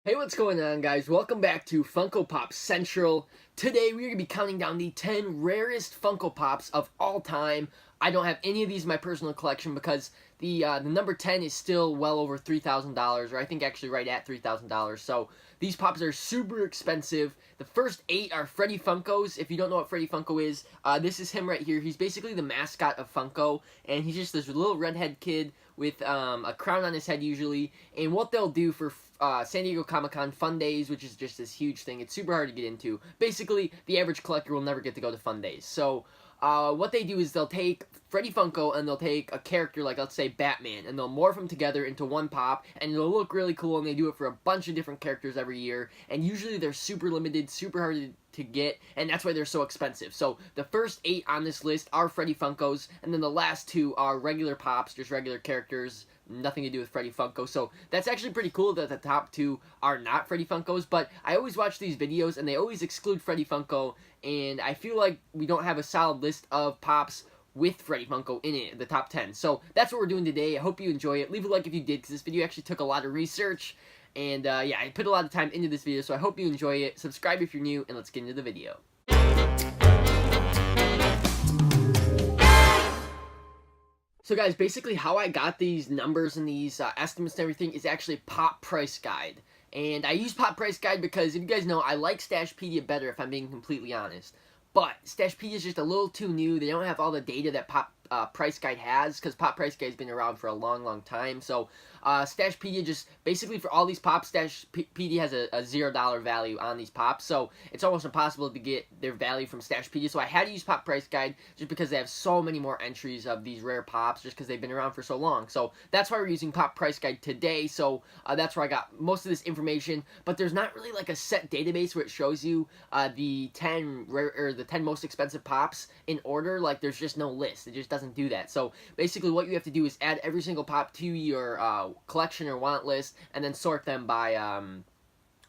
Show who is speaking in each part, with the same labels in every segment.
Speaker 1: Hey, what's going on, guys? Welcome back to Funko Pop Central. Today, we're going to be counting down the 10 rarest Funko Pops of all time. I don't have any of these in my personal collection because the number 10 is still well over $3,000, or I think actually right at $3,000. So these Pops are super expensive. The first 8 are Freddy Funkos. If you don't know what Freddy Funko is, this is him right here. He's basically the mascot of Funko, and he's just this little redhead kid with a crown on his head usually. And what they'll do for San Diego Comic-Con Fun Days, which is just this huge thing. It's super hard to get into. Basically, the average collector will never get to go to Fun Days. So, what they do is they'll take Freddy Funko and they'll take a character like, let's say, Batman, and they'll morph them together into one pop, and it'll look really cool, and they do it for a bunch of different characters every year, and usually they're super limited, super hard to get, and that's why they're so expensive. So, the first 8 on this list are Freddy Funkos, and then the last 2 are regular pops, just regular characters, nothing to do with Freddy Funko. So that's actually pretty cool that the top 2 are not Freddy Funkos, but I always watch these videos and they always exclude Freddy Funko, and I feel like we don't have a solid list of pops with Freddy Funko in it, the top 10. So that's what we're doing today. I hope you enjoy it. Leave a like if you did, because this video actually took a lot of research, and yeah, I put a lot of time into this video, so I hope you enjoy it. Subscribe if you're new, and let's get into the video. So guys, basically how I got these numbers and these estimates and everything is actually Pop Price Guide. And I use Pop Price Guide because, if you guys know, I like Stashpedia better, if I'm being completely honest. But Stashpedia is just a little too new. They don't have all the data that Pop Price Guide has, because Pop Price Guide has been around for a long time. So Stashpedia just, basically for all these pops, Stashpedia has a $0 value on these pops. So it's almost impossible to get their value from Stashpedia. So I had to use Pop Price Guide just because they have so many more entries of these rare pops, just because they've been around for so long. So that's why we're using Pop Price Guide today. So that's where I got most of this information. But there's not really like a set database where it shows you the 10 rare, or the 10 most expensive pops in order. Like, there's just no list. It just doesn't do that. So basically what you have to do is add every single pop to your collection or want list, and then sort them by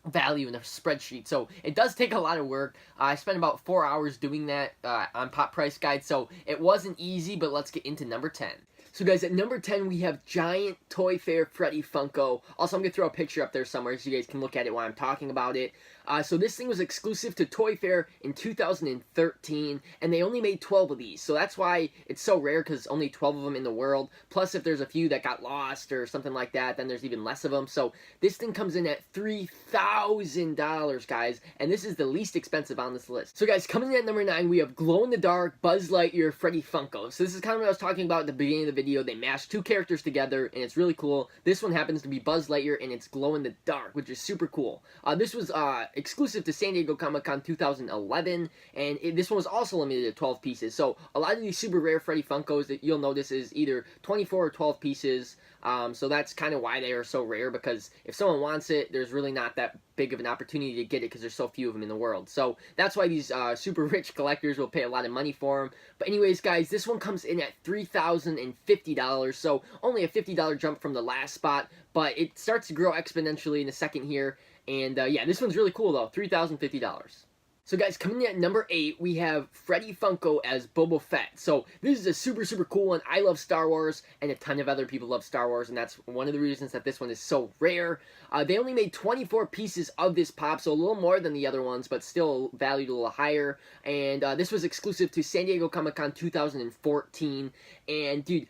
Speaker 1: value in a spreadsheet. So it does take a lot of work. I spent about 4 hours doing that on Pop Price Guide, so it wasn't easy. But let's get into number 10. So guys, at number 10 we have Giant Toy Fair Freddy Funko. Also, I'm going to throw a picture up there somewhere so you guys can look at it while I'm talking about it. So this thing was exclusive to Toy Fair in 2013, and they only made 12 of these. So that's why it's so rare, because only 12 of them in the world. Plus, if there's a few that got lost or something like that, then there's even less of them. So this thing comes in at $3,000, guys, and this is the least expensive on this list. So guys, coming in at number 9, we have glow-in-the-dark Buzz Lightyear Freddy Funko. So this is kind of what I was talking about at the beginning of the video. They mashed 2 characters together, and it's really cool. This one happens to be Buzz Lightyear, and it's glow-in-the-dark, which is super cool. This was exclusive to San Diego Comic-Con 2011, and this one was also limited to 12 pieces. So a lot of these super rare Freddy Funkos that you'll notice is either 24 or 12 pieces. So that's kind of why they are so rare, because if someone wants it, there's really not that big of an opportunity to get it, because there's so few of them in the world. So that's why these super rich collectors will pay a lot of money for them. But anyways, guys, this one comes in at $3,050, so only a $50 jump from the last spot, but it starts to grow exponentially in a second here. And yeah, this one's really cool though, $3,050. So guys, coming in at number 8, we have Freddy Funko as Boba Fett. So this is a super cool one. I love Star Wars, and a ton of other people love Star Wars, and that's one of the reasons that this one is so rare. They only made 24 pieces of this pop, so a little more than the other ones, but still valued a little higher. And this was exclusive to San Diego Comic-Con 2014. And dude,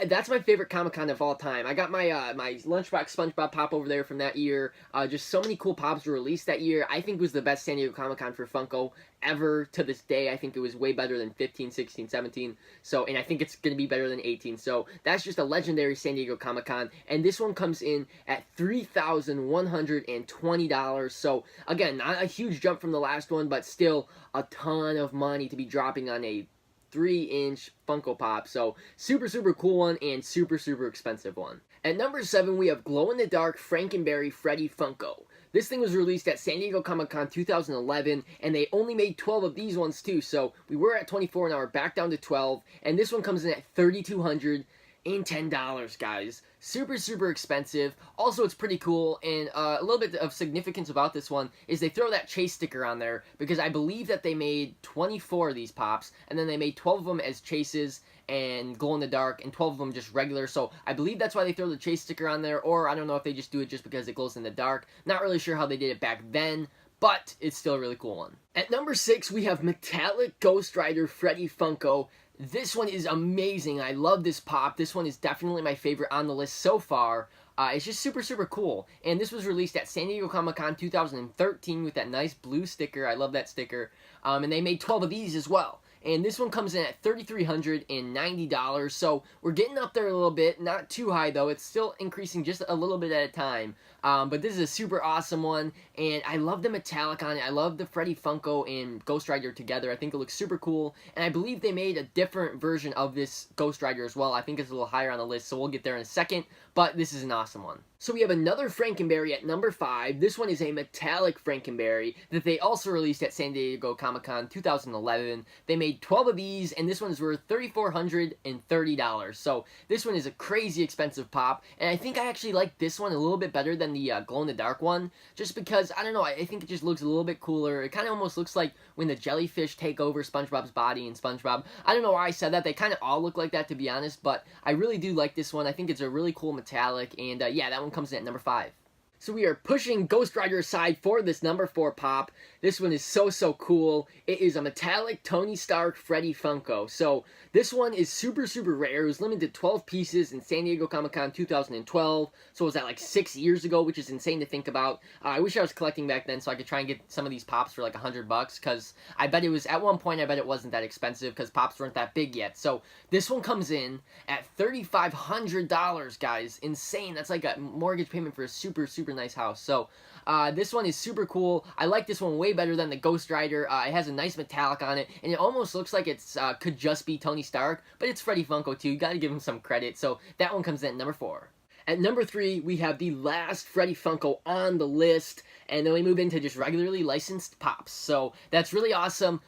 Speaker 1: that's my favorite Comic-Con of all time. I got my my Lunchbox SpongeBob pop over there from that year. Just so many cool pops were released that year. I think it was the best San Diego Comic-Con for Funko ever to this day. I think it was way better than 15, 16, 17. So, and I think it's going to be better than 18. So that's just a legendary San Diego Comic-Con. And this one comes in at $3,120. So again, not a huge jump from the last one, but still a ton of money to be dropping on a 3-inch Funko Pop. So super cool one, and super expensive one. At number 7, we have glow-in-the-dark Frankenberry Freddy Funko. This thing was released at San Diego Comic-Con 2011, and they only made 12 of these ones too. So we were at 24, now we're back down to 12, and this one comes in at $3,200. and $10, guys. Super, super expensive. Also, it's pretty cool, and a little bit of significance about this one is they throw that chase sticker on there, because I believe that they made 24 of these pops, and then they made 12 of them as chases and glow-in-the-dark, and 12 of them just regular, so I believe that's why they throw the chase sticker on there, or I don't know if they just do it just because it glows in the dark. Not really sure how they did it back then, but it's still a really cool one. At number 6, we have Metallic Ghost Rider Freddy Funko. This one is amazing. I love this pop. This one is definitely my favorite on the list so far. It's just super, super cool. And this was released at San Diego Comic-Con 2013 with that nice blue sticker. I love that sticker. And they made 12 of these as well. And this one comes in at $3,390, so we're getting up there a little bit. Not too high, though. It's still increasing just a little bit at a time. But this is a super awesome one, and I love the metallic on it. I love the Freddy Funko and Ghost Rider together. I think it looks super cool, and I believe they made a different version of this Ghost Rider as well. I think it's a little higher on the list, so we'll get there in a second, but this is an awesome one. So we have another Frankenberry at number 5. This one is a metallic Frankenberry that they also released at San Diego Comic-Con 2011. They made 12 of these, and this one is worth $3,430. So this one is a crazy expensive pop, and I think I actually like this one a little bit better than the glow-in-the-dark one, just because, I don't know, I think it just looks a little bit cooler. It kind of almost looks like when the jellyfish take over SpongeBob's body in SpongeBob. I don't know why I said that. They kind of all look like that, to be honest, but I really do like this one. I think it's a really cool metallic, and yeah, that one comes in at number 5. So we are pushing Ghost Rider aside for this number 4 pop. This one is so, so cool. It is a metallic Tony Stark Freddy Funko. So this one is super, super rare. It was limited to 12 pieces in San Diego Comic-Con 2012. So was that like 6 years ago, which is insane to think about. I wish I was collecting back then so I could try and get some of these pops for like $100, because I bet it was, at one point, I bet it wasn't that expensive because pops weren't that big yet. So this one comes in at $3,500, guys. Insane. That's like a mortgage payment for a super, super nice house. So this one is super cool. I like this one way better than the Ghost Rider. It has a nice metallic on it, and it almost looks like it's could just be Tony Stark, but it's Freddy Funko too. You gotta give him some credit. So that one comes in at number 4. At number 3, we have the last Freddy Funko on the list, and then we move into just regularly licensed pops. So that's really awesome.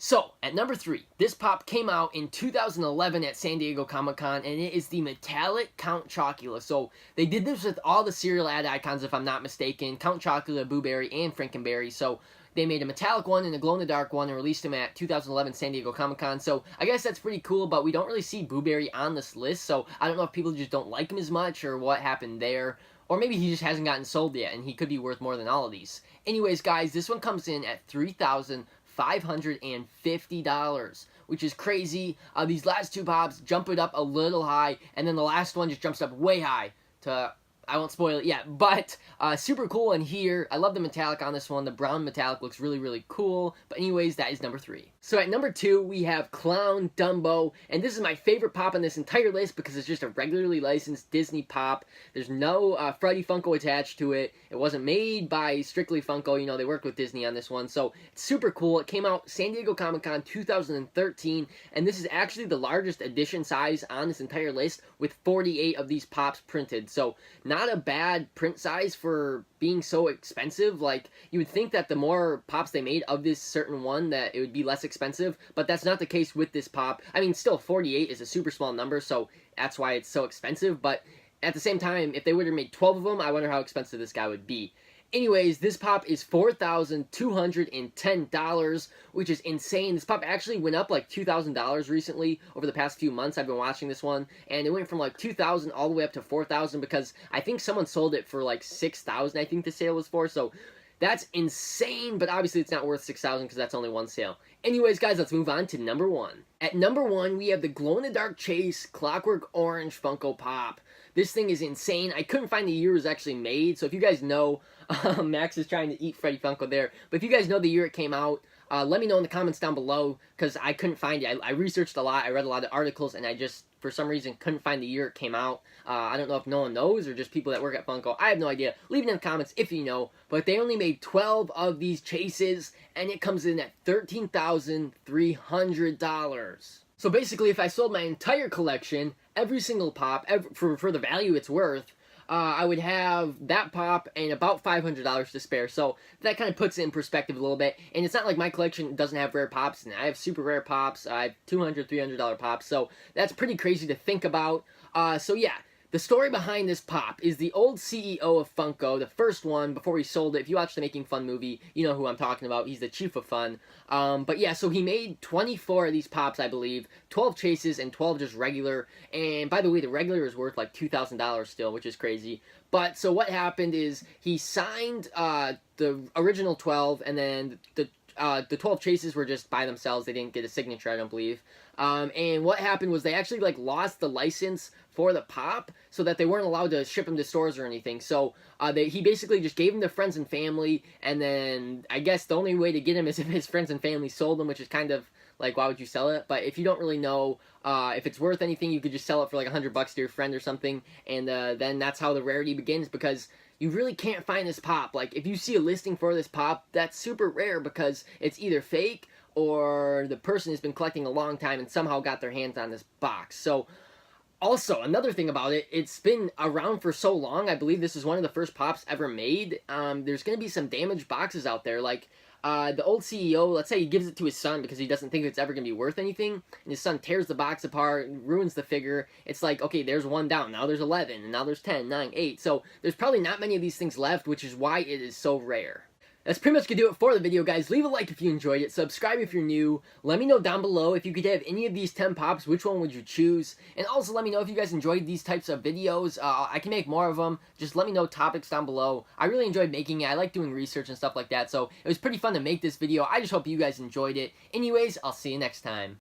Speaker 1: So, at number 3, this pop came out in 2011 at San Diego Comic-Con, and it is the metallic Count Chocula. So, they did this with all the cereal ad icons, if I'm not mistaken. Count Chocula, Boo Berry, and Frankenberry. So, they made a metallic one and a glow-in-the-dark one and released them at 2011 San Diego Comic-Con. So, I guess that's pretty cool, but we don't really see Boo Berry on this list. So, I don't know if people just don't like him as much or what happened there. Or maybe he just hasn't gotten sold yet, and he could be worth more than all of these. Anyways, guys, this one comes in at $3,550, which is crazy. These last 2 pops jump it up a little high, and then the last one just jumps up way high to, I won't spoil it yet, but super cool in here. I love the metallic on this one. The brown metallic looks really, really cool. But anyways, that is number 3. So at number 2, we have Clown Dumbo, and this is my favorite pop on this entire list because it's just a regularly licensed Disney pop. There's no Freddy Funko attached to it. It wasn't made by Strictly Funko. You know, they worked with Disney on this one, so it's super cool. It came out San Diego Comic-Con 2013, and this is actually the largest edition size on this entire list with 48 of these pops printed. So not a bad print size for being so expensive. Like, you would think that the more pops they made of this certain one, that it would be less expensive, but that's not the case with this pop. I mean, still 48 is a super small number, so that's why it's so expensive, but at the same time, if they would have made 12 of them, I wonder how expensive this guy would be. Anyways, this pop is $4,210, which is insane. This pop actually went up like $2,000 recently over the past few months. I've been watching this one, and it went from like $2,000 all the way up to $4,000 because I think someone sold it for like $6,000, I think the sale was for, so that's insane, but obviously it's not worth $6,000 because that's only one sale. Anyways, guys, let's move on to number 1. At number 1, we have the glow-in-the-dark Chase Clockwork Orange Funko Pop. This thing is insane. I couldn't find the year it was actually made, so if you guys know, Max is trying to eat Freddy Funko there, but if you guys know the year it came out, let me know in the comments down below, because I couldn't find it. I researched a lot, I read a lot of articles, and I just, for some reason, couldn't find the year it came out. I don't know if no one knows, or just people that work at Funko. I have no idea. Leave it in the comments if you know, but they only made 12 of these chases, and it comes in at $13,300. So basically, if I sold my entire collection, every single pop, for the value it's worth, I would have that pop and about $500 to spare. So that kind of puts it in perspective a little bit. And it's not like my collection doesn't have rare pops, and I have super rare pops. I have $200, $300 pops. So that's pretty crazy to think about. So yeah, the story behind this pop is the old CEO of Funko, the first one, before he sold it. If you watch the Making Fun movie, you know who I'm talking about. He's the chief of fun. But yeah, so he made 24 of these pops, I believe, 12 chases and 12 just regular. And by the way, the regular is worth like $2,000 still, which is crazy. But so what happened is he signed the original 12, and then the 12 chases were just by themselves. They didn't get a signature, I don't believe. And what happened was they actually like lost the license for the pop, so that they weren't allowed to ship them to stores or anything. So he basically just gave them to friends and family, and then I guess the only way to get them is if his friends and family sold them, which is kind of like, why would you sell it? But if you don't really know if it's worth anything, you could just sell it for like $100 to your friend or something, and then that's how the rarity begins, because you really can't find this pop. Like, if you see a listing for this pop, that's super rare, because it's either fake or the person has been collecting a long time and somehow got their hands on this box. So, also, another thing about it, it's been around for so long. I believe this is one of the first pops ever made. There's going to be some damaged boxes out there. Like, the old CEO, let's say he gives it to his son because he doesn't think it's ever going to be worth anything, and his son tears the box apart, ruins the figure. It's like, okay, there's one down, now there's 11, and now there's 10, 9, 8. So there's probably not many of these things left, which is why it is so rare. That's pretty much going to do it for the video, guys. Leave a like if you enjoyed it. Subscribe if you're new. Let me know down below if you could have any of these 10 pops, which one would you choose? And also let me know if you guys enjoyed these types of videos. I can make more of them. Just let me know topics down below. I really enjoyed making it. I like doing research and stuff like that. So it was pretty fun to make this video. I just hope you guys enjoyed it. Anyways, I'll see you next time.